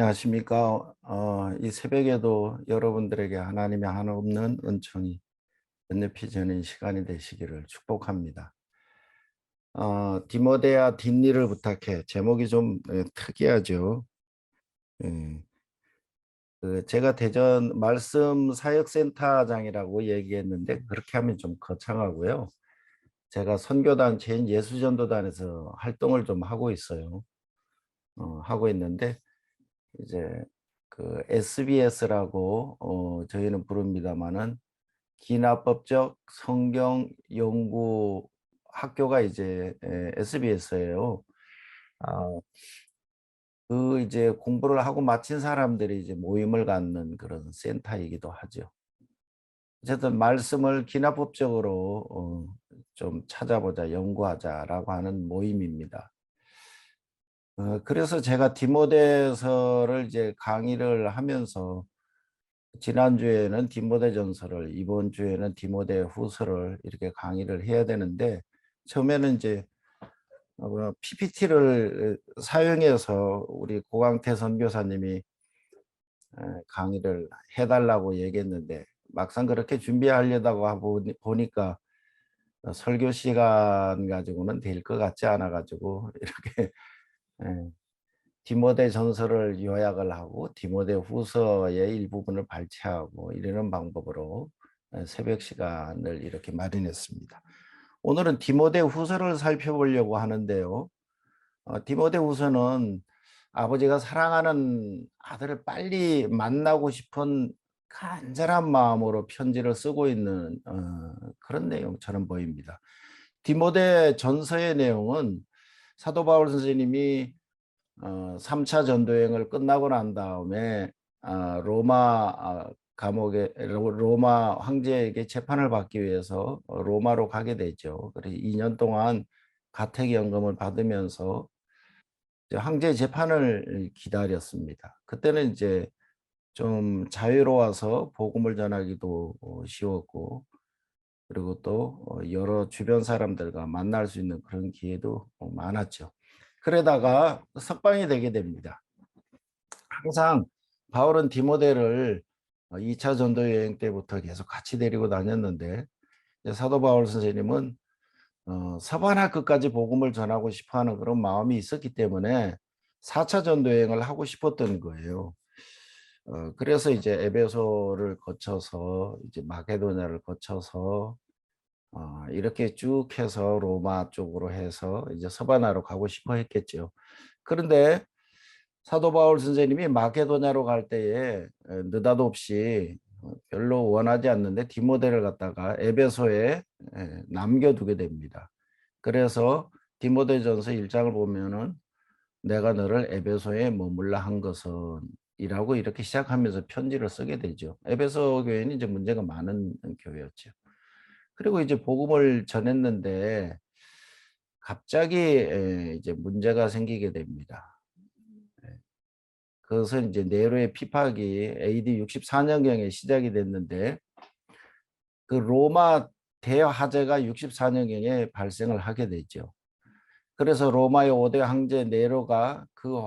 안녕하십니까. 이 새벽에도 여러분들에게 하나님의 한없는 은총이 건너피 저는 시간이 되시기를 축복합니다. 디모데야 뒷일을 부탁해. 제목이 좀 특이하죠. 예, 제가 대전 말씀 사역센터장이라고 얘기했는데 그렇게 하면 좀 거창하고요. 제가 선교단 제 예수전도단에서 활동을 좀 하고 있어요. 하고 있는데 이제 그 SBS라고 저희는 부릅니다마는 기나법적 성경 연구 학교가 이제 SBS예요. 아, 그 이제 공부를 하고 마친 사람들이 이제 모임을 갖는 그런 센터이기도 하죠. 어쨌든 말씀을 기나법적으로 좀 찾아보자, 연구하자라고 하는 모임입니다. 그래서 제가 디모데서를 이제 강의를 하면서 지난주에는 디모데전서를, 이번 주에는 디모데 후서를 이렇게 강의를 해야 되는데, 처음에는 이제 PPT를 사용해서 우리 고강태 선교사님이 강의를 해달라고 얘기했는데, 막상 그렇게 준비하려다가 보니까 설교 시간 가지고는 될 것 같지 않아 가지고 이렇게 디모데 전서를 요약을 하고 디모데 후서의 일부분을 발췌하고 이러는 방법으로 새벽 시간을 이렇게 마련했습니다. 오늘은 디모데 후서를 살펴보려고 하는데요. 디모데 후서는 아버지가 사랑하는 아들을 빨리 만나고 싶은 간절한 마음으로 편지를 쓰고 있는 그런 내용처럼 보입니다. 디모데 전서의 내용은 사도 바울 선생님이 3차 전도여행을 끝나고 난 다음에 로마 감옥에 로마 황제에게 재판을 받기 위해서 로마로 가게 되죠. 그래서 2년 동안 가택연금을 받으면서 이제 황제 재판을 기다렸습니다. 그때는 이제 좀 자유로워서 복음을 전하기도 쉬웠고, 그리고 또 여러 주변 사람들과 만날 수 있는 그런 기회도 많았죠. 그러다가 석방이 되게 됩니다. 항상 바울은 디모데를 2차 전도 여행 때부터 계속 같이 데리고 다녔는데, 사도 바울 선생님은 서바나 끝까지 복음을 전하고 싶어하는 그런 마음이 있었기 때문에 4차 전도 여행을 하고 싶었던 거예요. 그래서 이제 에베소를 거쳐서 이제 마게도냐를 거쳐서 이렇게 쭉 해서 로마 쪽으로 해서 이제 서바나로 가고 싶어 했겠죠. 그런데 사도 바울 선생님이 마케도냐로 갈 때에 느닷없이 별로 원하지 않는데 디모데를 갖다가 에베소에 남겨두게 됩니다. 그래서 디모데전서 1장을 보면은 내가 너를 에베소에 머물라 한 것은 이라고 이렇게 시작하면서 편지를 쓰게 되죠. 에베소 교회는 이제 문제가 많은 교회였죠. 그리고 이제 복음을 전했는데 갑자기 이제 문제가 생기게 됩니다. 그것은 이제 네로의 피팍이 AD 64년경에 시작이 됐는데 그 로마 대화재가 64년경에 발생을 하게 되죠. 그래서 로마의 5대 황제 네로가 그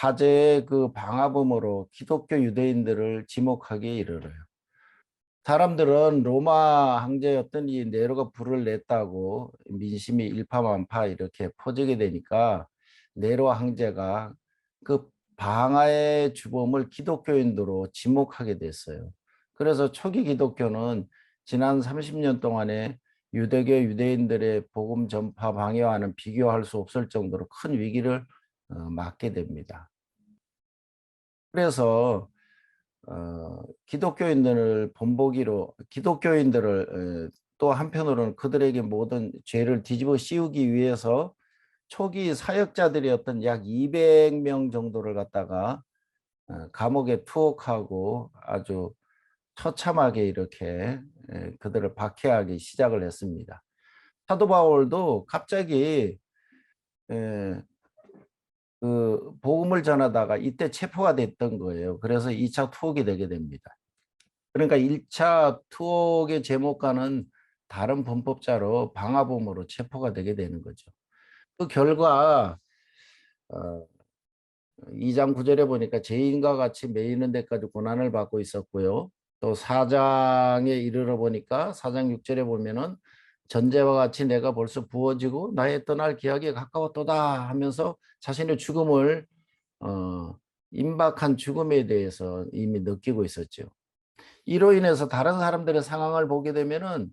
화재의 그 방화범으로 기독교 유대인들을 지목하기에 이르러요. 사람들은 로마 황제였던 이 네로가 불을 냈다고 민심이 일파만파 이렇게 퍼지게 되니까 네로 황제가 그 방화의 주범을 기독교인으로 지목하게 됐어요. 그래서 초기 기독교는 지난 30년 동안에 유대교 유대인들의 복음 전파 방해와는 비교할 수 없을 정도로 큰 위기를 맞게 됩니다. 그래서 기독교인들을 본보기로 기독교인들을 또 한편으로는 그들에게 모든 죄를 뒤집어 씌우기 위해서 초기 사역자들이었던 약 200명 정도를 갖다가 감옥에 투옥하고 아주 처참하게 이렇게 그들을 박해하기 시작을 했습니다. 사도 바울도 갑자기 에, 그 복음을 전하다가 이때 체포가 됐던 거예요. 그래서 2차 투옥이 되게 됩니다. 그러니까 1차 투옥의 제목과는 다른 범법자로 방화범으로 체포가 되게 되는 거죠. 그 결과 2장 9절에 보니까 죄인과 같이 매이는 데까지 고난을 받고 있었고요. 또 4장에 이르러 보니까 4장 6절에 보면은 전제와 같이 내가 벌써 부어지고 나의 떠날 기약이 가까웠도다 하면서 자신의 죽음을 임박한 죽음에 대해서 이미 느끼고 있었죠. 이로 인해서 다른 사람들의 상황을 보게 되면은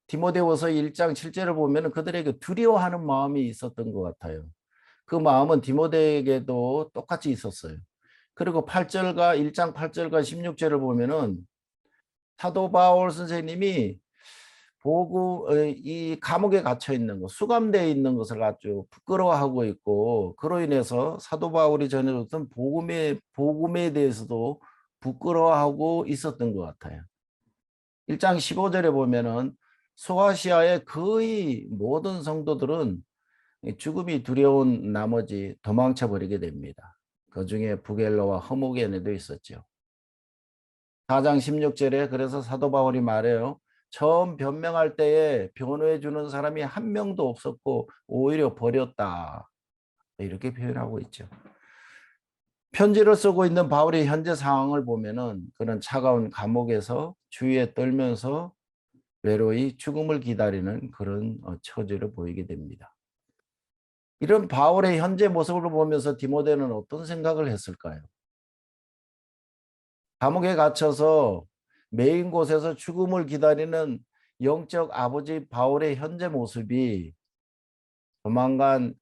디모데후서 1장 7절을 보면은 그들에게 두려워하는 마음이 있었던 것 같아요. 그 마음은 디모데에게도 똑같이 있었어요. 그리고 8절과 1장 8절과 16절을 보면은 사도 바울 선생님이 이 감옥에 갇혀 있는 것, 수감되어 있는 것을 아주 부끄러워하고 있고, 그로 인해서 사도 바울이 전해줬던 복음에 대해서도 부끄러워하고 있었던 것 같아요. 1장 15절에 보면은 소아시아의 거의 모든 성도들은 죽음이 두려운 나머지 도망쳐 버리게 됩니다. 그 중에 부겔로와 허무겐에도 있었죠. 4장 16절에 그래서 사도 바울이 말해요. 처음 변명할 때에 변호해 주는 사람이 한 명도 없었고 오히려 버렸다. 이렇게 표현하고 있죠. 편지를 쓰고 있는 바울의 현재 상황을 보면은 그는 차가운 감옥에서 주위에 떨면서 외로이 죽음을 기다리는 그런 처지를 보이게 됩니다. 이런 바울의 현재 모습을 보면서 디모데는 어떤 생각을 했을까요? 감옥에 갇혀서 메인 곳에서 죽음을 기다리는 영적 아버지 바울의 현재 모습이 조만간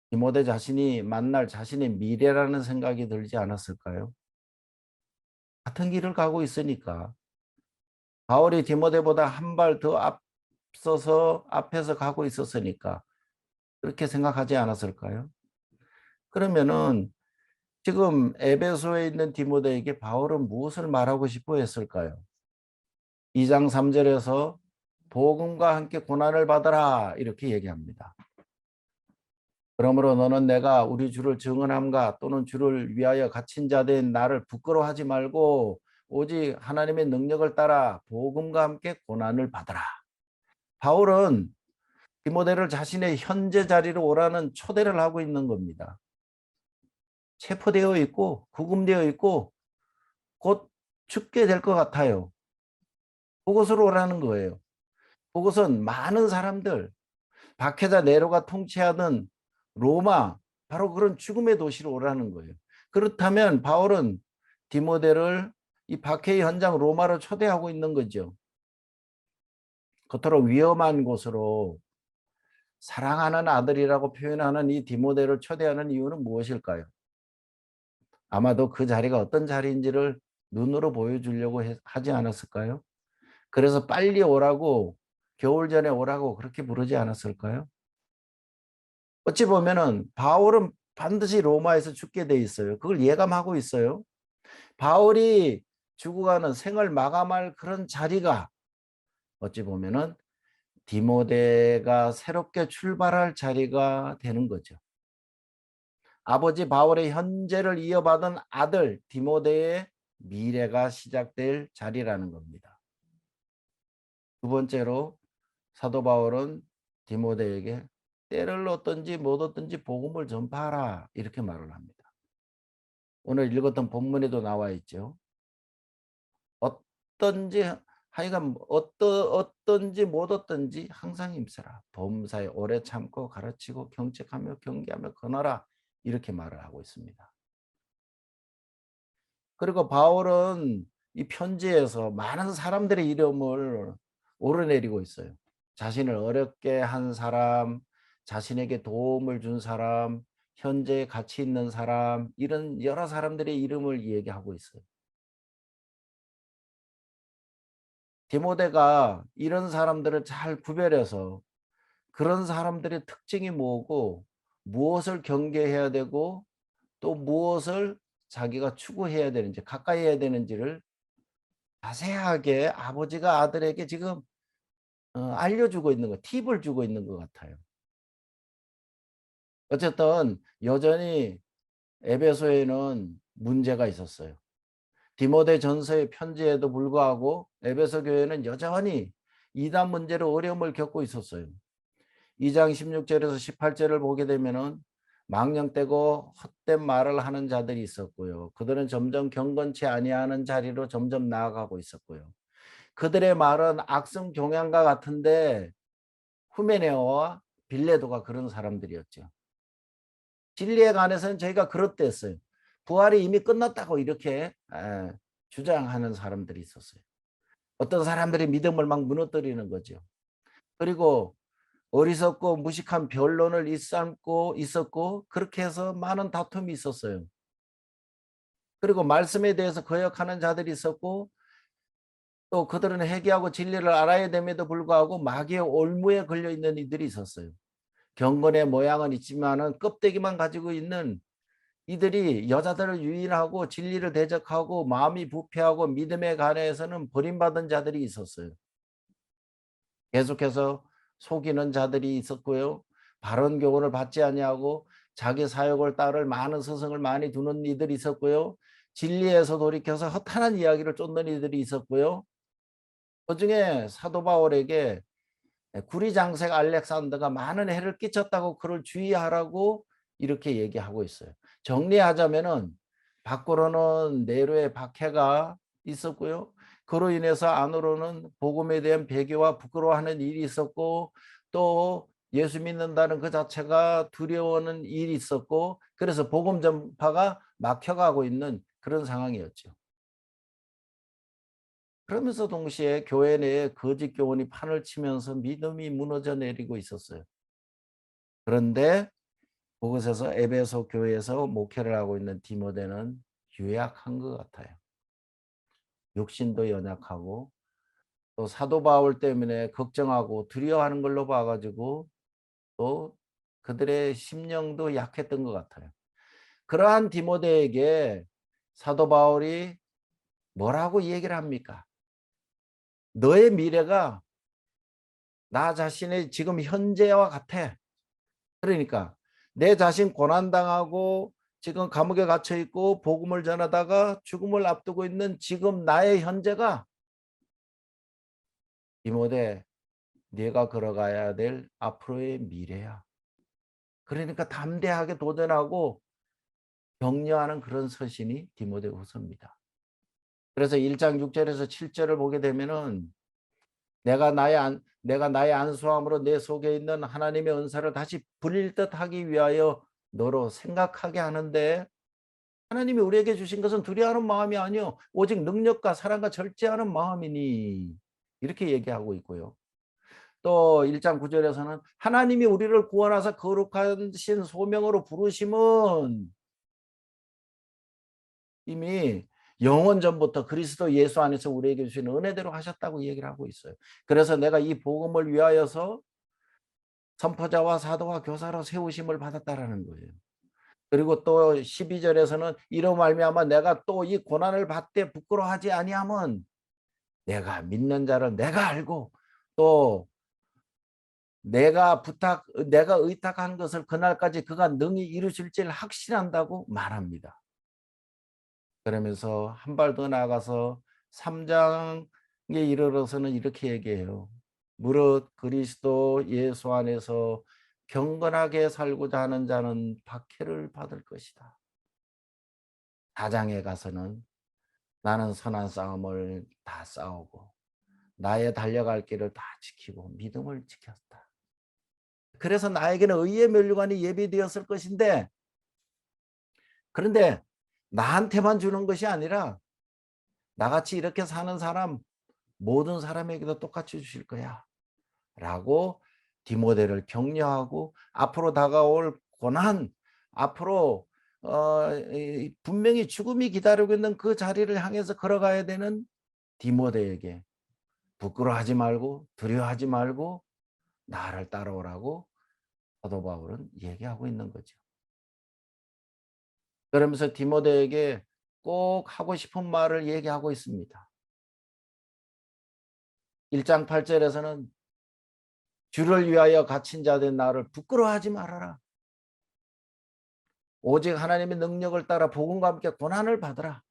디모데 자신이 만날 자신의 미래라는 생각이 들지 않았을까요? 같은 길을 가고 있으니까 바울이 디모데보다 한 발 더 앞서서 앞에서 가고 있었으니까 그렇게 생각하지 않았을까요? 그러면은 지금 에베소에 있는 디모데에게 바울은 무엇을 말하고 싶어 했을까요? 2장 3절에서 복음과 함께 고난을 받아라 이렇게 얘기합니다. 그러므로 너는 내가 우리 주를 증언함과 또는 주를 위하여 갇힌 자 된 나를 부끄러워하지 말고 오직 하나님의 능력을 따라 복음과 함께 고난을 받아라. 바울은 디모데를 자신의 현재 자리로 오라는 초대를 하고 있는 겁니다. 체포되어 있고 구금되어 있고 곧 죽게 될 것 같아요. 그곳으로 오라는 거예요. 그곳은 많은 사람들, 박해자 네로가 통치하던 로마, 바로 그런 죽음의 도시로 오라는 거예요. 그렇다면 바울은 디모데를 이 박해의 현장 로마로 초대하고 있는 거죠. 그토록 위험한 곳으로 사랑하는 아들이라고 표현하는 이 디모데를 초대하는 이유는 무엇일까요? 아마도 그 자리가 어떤 자리인지를 눈으로 보여주려고 하지 않았을까요? 그래서 빨리 오라고, 겨울 전에 오라고 그렇게 부르지 않았을까요? 어찌 보면은 바울은 반드시 로마에서 죽게 돼 있어요. 그걸 예감하고 있어요. 바울이 죽어가는 생을 마감할 그런 자리가 어찌 보면은 디모데가 새롭게 출발할 자리가 되는 거죠. 아버지 바울의 현재를 이어받은 아들 디모데의 미래가 시작될 자리라는 겁니다. 두 번째로 사도 바울은 디모데에게 때를 얻든지 못 얻든지 복음을 전파하라 이렇게 말을 합니다. 오늘 읽었던 본문에도 나와 있죠. 어떤지 하여간 어떤지 못 얻든지 항상 힘쓰라. 범사에 오래 참고 가르치고 경책하며 경계하며 권하라 이렇게 말을 하고 있습니다. 그리고 바울은 이 편지에서 많은 사람들의 이름을 오르내리고 있어요. 자신을 어렵게 한 사람, 자신에게 도움을 준 사람, 현재 가치 있는 사람, 이런 여러 사람들의 이름을 얘기하고 있어요. 디모데가 이런 사람들을 잘 구별해서 그런 사람들의 특징이 뭐고 무엇을 경계해야 되고 또 무엇을 자기가 추구해야 되는지 가까이 해야 되는지를 자세하게 아버지가 아들에게 지금 알려주고 있는 거, 팁을 주고 있는 것 같아요. 어쨌든 여전히 에베소에는 문제가 있었어요. 디모데 전서의 편지에도 불구하고 에베소 교회는 여전히 이단 문제로 어려움을 겪고 있었어요. 2장 16절에서 18절을 보게 되면은 망령되고 헛된 말을 하는 자들이 있었고요. 그들은 점점 경건치 아니하는 자리로 점점 나아가고 있었고요. 그들의 말은 악성 종양과 같은데 후메네오와 빌레도가 그런 사람들이었죠. 진리에 관해서는 저희가 그렇댔어요. 부활이 이미 끝났다고 이렇게 주장하는 사람들이 있었어요. 어떤 사람들이 믿음을 막 무너뜨리는 거죠. 그리고 어리석고 무식한 변론을 일삼고 있었고 그렇게 해서 많은 다툼이 있었어요. 그리고 말씀에 대해서 거역하는 자들이 있었고 또 그들은 회개하고 진리를 알아야 됨에도 불구하고 마귀의 올무에 걸려 있는 이들이 있었어요. 경건의 모양은 있지만은 껍데기만 가지고 있는 이들이 여자들을 유인하고 진리를 대적하고 마음이 부패하고 믿음에 관해서는 버림받은 자들이 있었어요. 계속해서 속이는 자들이 있었고요. 바른 교훈을 받지 아니하고 자기 사욕을 따를 많은 스승을 많이 두는 이들이 있었고요. 진리에서 돌이켜서 허탄한 이야기를 쫓는 이들이 있었고요. 그중에 사도 바울에게 구리장색 알렉산더가 많은 해를 끼쳤다고 그를 주의하라고 이렇게 얘기하고 있어요. 정리하자면은 밖으로는 네로의 박해가 있었고요. 그로 인해서 안으로는 복음에 대한 배교와 부끄러워하는 일이 있었고 또 예수 믿는다는 그 자체가 두려워하는 일이 있었고 그래서 복음 전파가 막혀가고 있는 그런 상황이었죠. 그러면서 동시에 교회 내에 거짓 교훈이 판을 치면서 믿음이 무너져 내리고 있었어요. 그런데 그곳에서 에베소 교회에서 목회를 하고 있는 디모데는 유약한 것 같아요. 육신도 연약하고 또 사도 바울 때문에 걱정하고 두려워하는 걸로 봐가지고 또 그들의 심령도 약했던 것 같아요. 그러한 디모데에게 사도 바울이 뭐라고 얘기를 합니까? 너의 미래가 나 자신의 지금 현재와 같아. 그러니까 내 자신 고난당하고 지금 감옥에 갇혀 있고 복음을 전하다가 죽음을 앞두고 있는 지금 나의 현재가 디모데 네가 걸어가야 될 앞으로의 미래야. 그러니까 담대하게 도전하고 격려하는 그런 서신이 디모데후서입니다. 그래서 1장 6절에서 7절을 보게 되면은 내가 나의 안수함으로 내 속에 있는 하나님의 은사를 다시 부릴 듯하기 위하여 너로 생각하게 하는데 하나님이 우리에게 주신 것은 두려워하는 마음이 아니요 오직 능력과 사랑과 절제하는 마음이니 이렇게 얘기하고 있고요. 또 1장 9절에서는 하나님이 우리를 구원하사 거룩하신 소명으로 부르심은 이미 영원 전부터 그리스도 예수 안에서 우리에게 주신 은혜대로 하셨다고 얘기를 하고 있어요. 그래서 내가 이 복음을 위하여서 선포자와 사도와 교사로 세우심을 받았다라는 거예요. 그리고 또 12절에서는 이로 말미암아 내가 또 이 고난을 받되 부끄러워하지 아니함은 내가 믿는 자를 내가 알고 또 내가 의탁한 것을 그날까지 그가 능히 이루실 줄 확신한다고 말합니다. 그러면서 한 발 더 나아가서 3장에 이르러서는 이렇게 얘기해요. 무릇 그리스도 예수 안에서 경건하게 살고자 하는 자는 박해를 받을 것이다. 4장에 가서는 나는 선한 싸움을 다 싸우고 나의 달려갈 길을 다 지키고 믿음을 지켰다. 그래서 나에게는 의의 면류관이 예비되었을 것인데 그런데 나한테만 주는 것이 아니라 나같이 이렇게 사는 사람 모든 사람에게도 똑같이 주실 거야 라고 디모데를 격려하고 앞으로 다가올 고난 앞으로 분명히 죽음이 기다리고 있는 그 자리를 향해서 걸어가야 되는 디모데에게 부끄러워하지 말고 두려워하지 말고 나를 따라오라고 사도 바울은 얘기하고 있는 거죠. 그러면서 디모데에게 꼭 하고 싶은 말을 얘기하고 있습니다. 1장 8절에서는 주를 위하여 갇힌 자 된 나를 부끄러워하지 말아라. 오직 하나님의 능력을 따라 복음과 함께 고난을 받으라.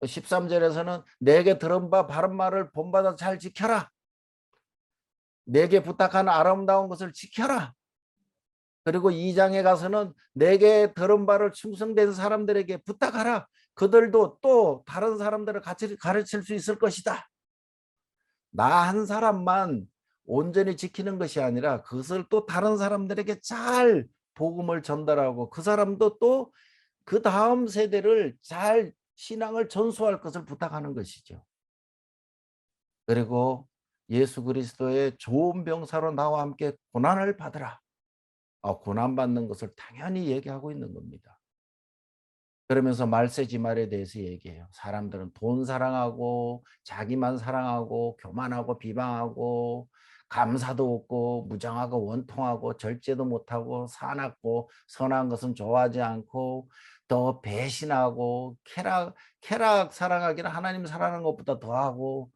13절에서는 내게 들은 바 바른 말을 본받아 잘 지켜라. 내게 부탁한 아름다운 것을 지켜라. 그리고 2장에 가서는 내게 들은 바를 충성된 사람들에게 부탁하라. 그들도 또 다른 사람들을 같이 가르칠 수 있을 것이다. 나 한 사람만 온전히 지키는 것이 아니라 그것을 또 다른 사람들에게 잘 복음을 전달하고 그 사람도 또 그 다음 세대를 잘 신앙을 전수할 것을 부탁하는 것이죠. 그리고 예수 그리스도의 좋은 병사로 나와 함께 고난을 받으라. 고난받는 것을 당연히 얘기하고 있는 겁니다. 그러면서 말세지말에 대해서 얘기해요. 사람들은 돈 사랑하고 자기만 사랑하고 교만하고 비방하고 감사도 없고 무장하고 원통하고 절제도 못하고 사납고 선한 것은 좋아하지 않고 더 배신하고 쾌락 사랑하기는 하나님 사랑하는 것보다 더하고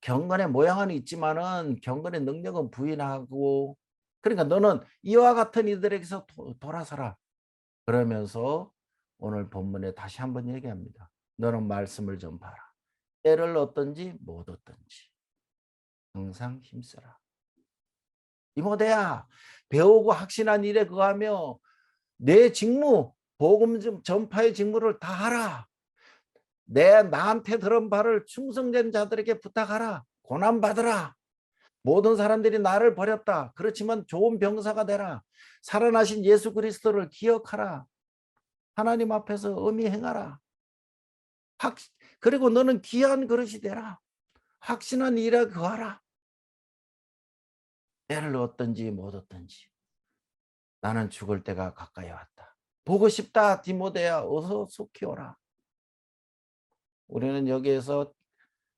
경건의 모양은 있지만은 경건의 능력은 부인하고 그러니까 너는 이와 같은 이들에게서 돌아서라. 그러면서 오늘 본문에 다시 한번 얘기합니다. 너는 말씀을 전파하라. 때를 얻든지 못 얻든지 항상 힘써라. 디모데야, 배우고 확신한 일에 그하며 내 직무, 복음 전파의 직무를 다 하라. 나한테 들은 바를 충성된 자들에게 부탁하라. 고난 받으라. 모든 사람들이 나를 버렸다. 그렇지만 좋은 병사가 되라. 살아나신 예수 그리스도를 기억하라. 하나님 앞에서 의미 행하라. 그리고 너는 귀한 그릇이 되라. 확신한 일에 거하라. 때를 얻든지 못 얻든지 나는 죽을 때가 가까이 왔다. 보고 싶다 디모데야 어서 속히 오라. 우리는 여기에서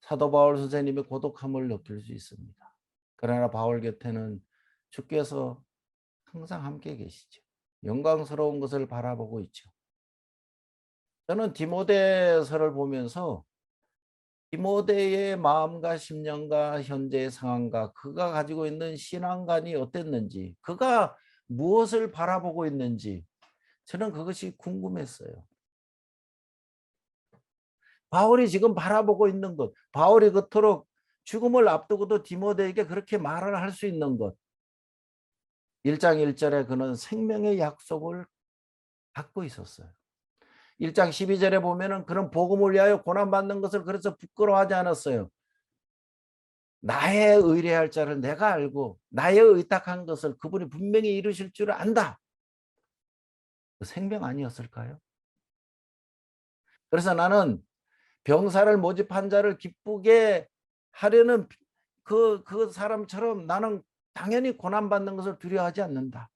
사도 바울 선생님의 고독함을 느낄 수 있습니다. 그러나 바울 곁에는 주께서 항상 함께 계시죠. 영광스러운 것을 바라보고 있죠. 저는 디모데서를 보면서 디모데의 마음과 심령과 현재의 상황과 그가 가지고 있는 신앙관이 어땠는지, 그가 무엇을 바라보고 있는지 저는 그것이 궁금했어요. 바울이 지금 바라보고 있는 것, 바울이 그토록 죽음을 앞두고도 디모데에게 그렇게 말을 할 수 있는 것. 1장 1절에 그는 생명의 약속을 갖고 있었어요. 1장 12절에 보면은 그는 복음을 위하여 고난받는 것을 그래서 부끄러워하지 않았어요. 나의 의뢰할 자를 내가 알고 나의 의탁한 것을 그분이 분명히 이루실 줄 안다. 그 생명 아니었을까요? 그래서 나는 병사를 모집한 자를 기쁘게 하려는 그 사람처럼 나는 당연히 고난받는 것을 두려워하지 않는다.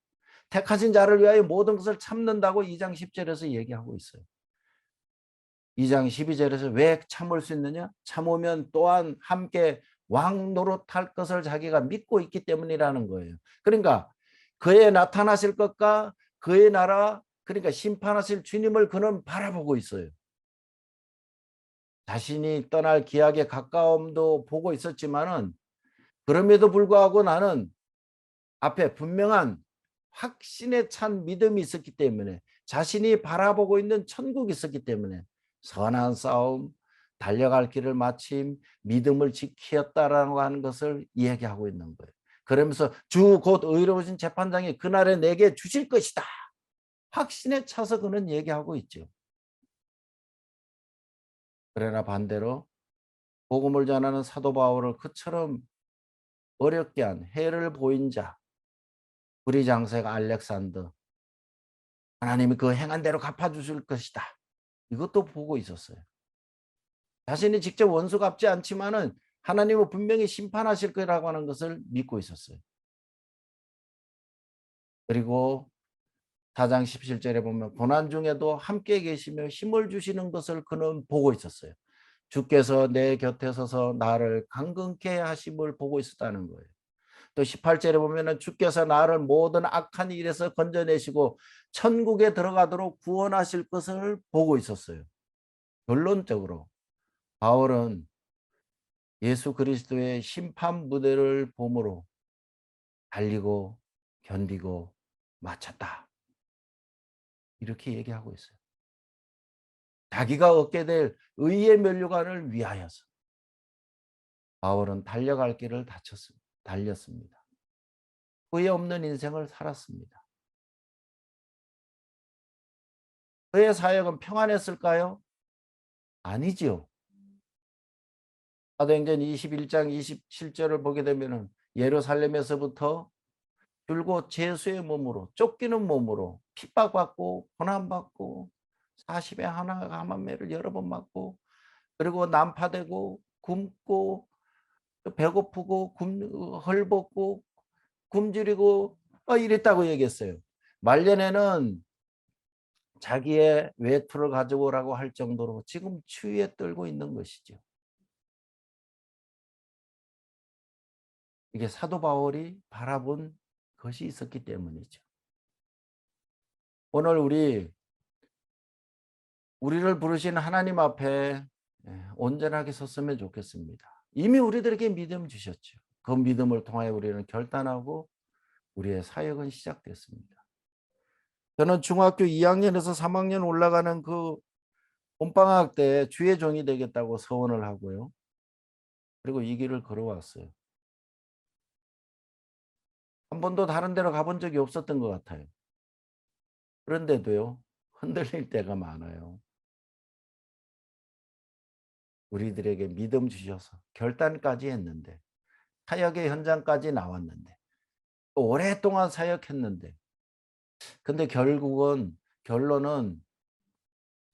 택하신 자를 위하여 모든 것을 참는다고 2장 10절에서 얘기하고 있어요. 2장 12절에서 왜 참을 수 있느냐? 참으면 또한 함께 왕 노릇할 것을 자기가 믿고 있기 때문이라는 거예요. 그러니까 그의 나타나실 것과 그의 나라, 그러니까 심판하실 주님을 그는 바라보고 있어요. 자신이 떠날 기약의 가까움도 보고 있었지만은 그럼에도 불구하고 나는 앞에 분명한 확신에 찬 믿음이 있었기 때문에 자신이 바라보고 있는 천국이 있었기 때문에 선한 싸움, 달려갈 길을 마침 믿음을 지키었다라고 하는 것을 이야기하고 있는 거예요. 그러면서 주 곧 의로우신 재판장이 그날에 내게 주실 것이다. 확신에 차서 그는 얘기하고 있죠. 그러나 반대로 복음을 전하는 사도 바울을 그처럼 어렵게 한 해를 보인 자, 불의 장세가 알렉산더, 하나님이 그 행한 대로 갚아주실 것이다. 이것도 보고 있었어요. 자신이 직접 원수 갚지 않지만은 하나님은 분명히 심판하실 거라고 하는 것을 믿고 있었어요. 그리고 4장 17절에 보면 고난 중에도 함께 계시며 힘을 주시는 것을 그는 보고 있었어요. 주께서 내 곁에 서서 나를 강건케 하심을 보고 있었다는 거예요. 또 18절에 보면은 주께서 나를 모든 악한 일에서 건져내시고 천국에 들어가도록 구원하실 것을 보고 있었어요. 결론적으로 바울은 예수 그리스도의 심판 무대를 봄으로 달리고 견디고 마쳤다. 이렇게 얘기하고 있어요. 자기가 얻게 될 의의 면류관을 위하여서 바울은 달려갈 길을 달렸습니다. 후회 없는 인생을 살았습니다. 그의 사역은 평안했을까요? 아니지요. 사도행전 21장 27절을 보게 되면은 예루살렘에서부터 줄곧 제수의 몸으로 쫓기는 몸으로 핍박받고 고난받고 40에 하나 가만매를 여러 번 맞고 그리고 난파되고 굶고 배고프고 헐벗고 굶주리고 이랬다고 얘기했어요. 말년에는 자기의 외투를 가져오라고 할 정도로 지금 추위에 떨고 있는 것이죠. 이게 사도 바울이 바라본 것이 있었기 때문이죠. 오늘 우리를 부르신 하나님 앞에 온전하게 섰으면 좋겠습니다. 이미 우리들에게 믿음 주셨죠. 그 믿음을 통하여 우리는 결단하고 우리의 사역은 시작됐습니다. 저는 중학교 2학년에서 3학년 올라가는 그 봄방학 때 주의 종이 되겠다고 서원을 하고요. 그리고 이 길을 걸어왔어요. 한 번도 다른 데로 가본 적이 없었던 것 같아요. 그런데도요, 흔들릴 때가 많아요. 우리들에게 믿음 주셔서 결단까지 했는데, 사역의 현장까지 나왔는데, 또 오랫동안 사역했는데, 근데 결론은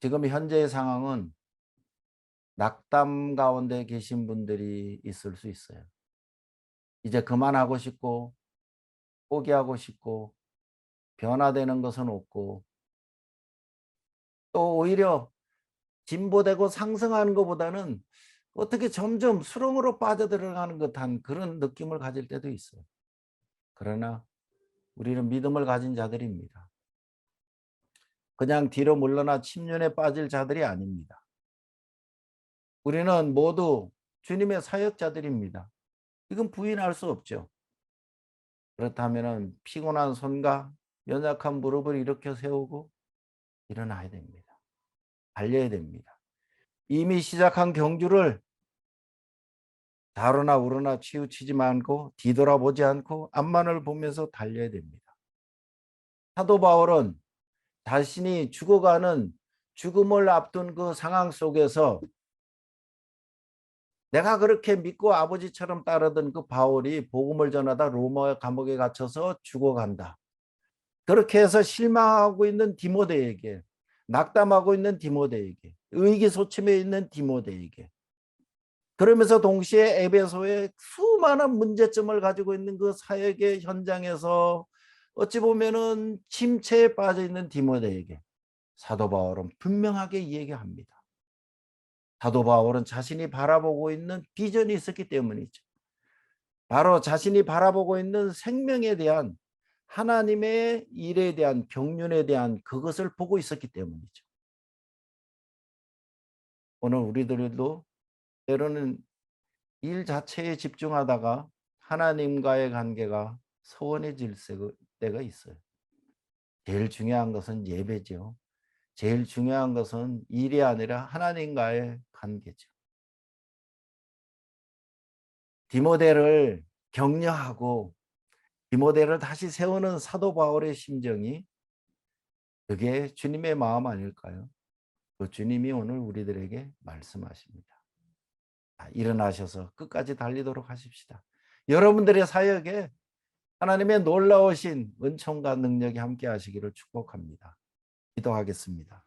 지금 현재의 상황은 낙담 가운데 계신 분들이 있을 수 있어요. 이제 그만하고 싶고, 포기하고 싶고, 변화되는 것은 없고, 또 오히려 진보되고 상승하는 것보다는 어떻게 점점 수렁으로 빠져들어가는 듯한 그런 느낌을 가질 때도 있어요. 그러나 우리는 믿음을 가진 자들입니다. 그냥 뒤로 물러나 침륜에 빠질 자들이 아닙니다. 우리는 모두 주님의 사역자들입니다. 이건 부인할 수 없죠. 그렇다면 피곤한 손과 연약한 무릎을 일으켜 세우고 일어나야 됩니다. 달려야 됩니다. 이미 시작한 경주를 다루나 우러나 치우치지 않고 뒤돌아보지 않고 앞만을 보면서 달려야 됩니다. 사도 바울은 자신이 죽어가는 죽음을 앞둔 그 상황 속에서 내가 그렇게 믿고 아버지처럼 따르던 그 바울이 복음을 전하다 로마 감옥에 갇혀서 죽어간다. 그렇게 해서 실망하고 있는 디모데에게, 낙담하고 있는 디모데에게, 의기소침해 있는 디모데에게, 그러면서 동시에 에베소에 수많은 문제점을 가지고 있는 그 사역의 현장에서 어찌 보면은 침체에 빠져 있는 디모데에게 사도 바울은 분명하게 얘기합니다. 사도 바울은 자신이 바라보고 있는 비전이 있었기 때문이죠. 바로 자신이 바라보고 있는 생명에 대한 하나님의 일에 대한 경륜에 대한 그것을 보고 있었기 때문이죠. 오늘 우리들도 때로는 일 자체에 집중하다가 하나님과의 관계가 소원해질 때가 있어요. 제일 중요한 것은 예배죠. 제일 중요한 것은 일이 아니라 하나님과의 관계죠. 디모데를 격려하고 디모데를 다시 세우는 사도 바울의 심정이 그게 주님의 마음 아닐까요? 그 주님이 오늘 우리들에게 말씀하십니다. 일어나셔서 끝까지 달리도록 하십시다. 여러분들의 사역에 하나님의 놀라우신 은총과 능력이 함께 하시기를 축복합니다. 기도하겠습니다.